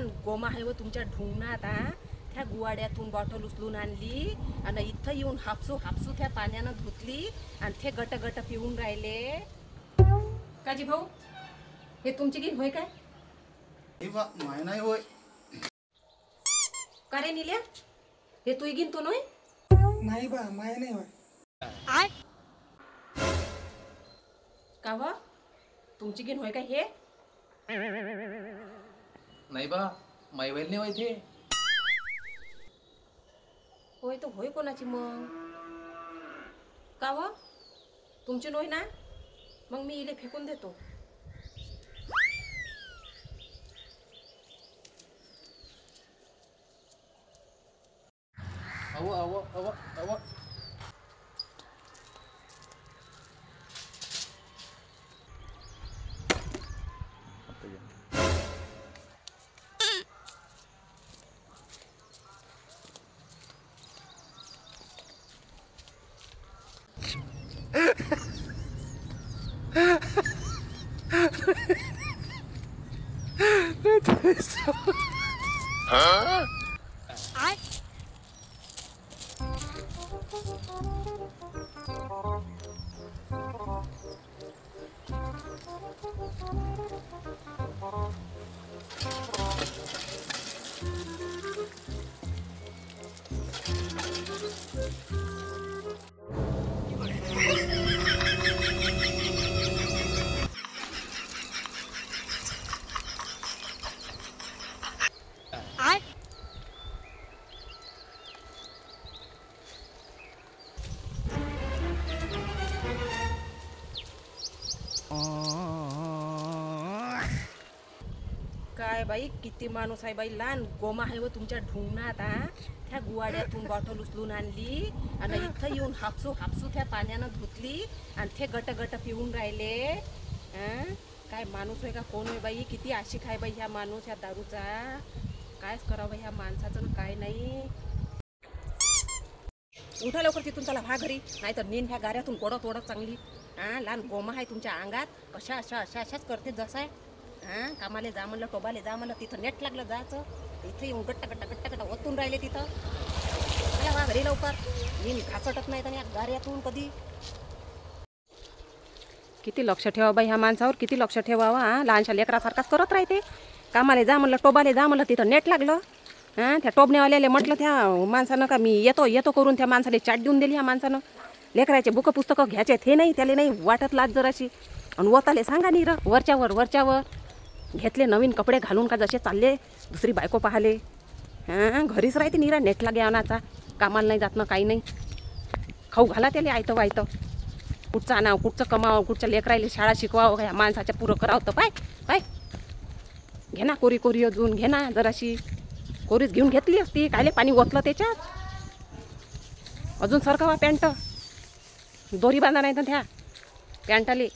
लहान गोमा आहे व तुमच्या ढुंगणात त्या गुवाड्यातून बॉटल उचलून आणली आणि इथं येऊन हापसू हापसू त्या पाण्यानं धुतली आणि ते गट गट पिऊन राहिले. काजी भाऊ हे तुमची गिन होय काय? माय नाही होय. का रे निल्या हे तू गिन तो नोय? नाही बा माय नाही होय. का व तुमची गिन होय काय हे? नाही बा माय वैल नाही होय ते. होय तो होय कोणाची मग? का व तुमची नोय ना? मग मी इले फेकून देतो. अव अव अव अव काय बाई किती माणूस आहे बाई. लहान गोमा आहे व तुमच्या ढुंगणात त्या गुवाड्यातून बॉटल उचलून आणली आणि इथं येऊन हापसू हापसू त्या पाण्यानं धुतली आणि ते गट गट पिऊन राहिले. काय माणूस आहे का कोण आहे बाई? किती आशिक आहे बाई ह्या माणूस ह्या दारूचा. कायच करावं ह्या माणसाचं काय नाही. उठा लवकर तिथून चला व्हा घरी, नाहीतर नीन ह्या गाऱ्यातून कोडत ओढत चांगली. लहान गोमा आहे तुमच्या अंगात. अशा अशा अशा अशाच करते जसं आहे. कामाले जा म्हणलं टोबाले जा म्हणलं तिथं नेट लागलं जायचं. इथं येऊन गट्टा गट्टा गट्टा गट्टा ओतून राहिले तिथं. चला व्हा घरी लवकर. नीन घासटत नाही तर या गाऱ्यातून कधी. किती लक्ष ठेवा बाई ह्या माणसावर, किती लक्ष ठेवावा. लहानशा लेकरासारखाच करत राहते. कामाले जा म्हणलं टोबाले जा म्हणलं तिथं नेट लागलं. त्या टोबण्यावाल्याला म्हटलं त्या माणसानं का मी येतो येतो करून त्या माणसाला चाट देऊन दिली. ह्या माणसानं लेकराचे बुकं पुस्तकं घ्यायचे हे नाही त्याला नाही वाटत लाज जराशी. आणि वताले सांगा नी वरच्यावर वरच्यावर घेतले नवीन कपडे घालून का जसे चालले दुसरी बायको पाहाले. घरीच राहते निरा नेट लागे आणाचा. कामाला नाही जात ना काही नाही. खाऊ घाला त्याला आयतं वायतं. कुठचं आणावं कुठचं कमावं कुठच्या लेकरायला शाळा शिकवावं ह्या माणसाच्या पुरं करावं तर पाय पाय. घे ना कोरी कोरी अजून घे ना जराशी. कोरीच घेऊन घेतली असती कायले पाणी ओतलं त्याच्यात. अजून सरकावा पॅन्ट दोरी बांधा नाही तर त्या पॅन्टाले.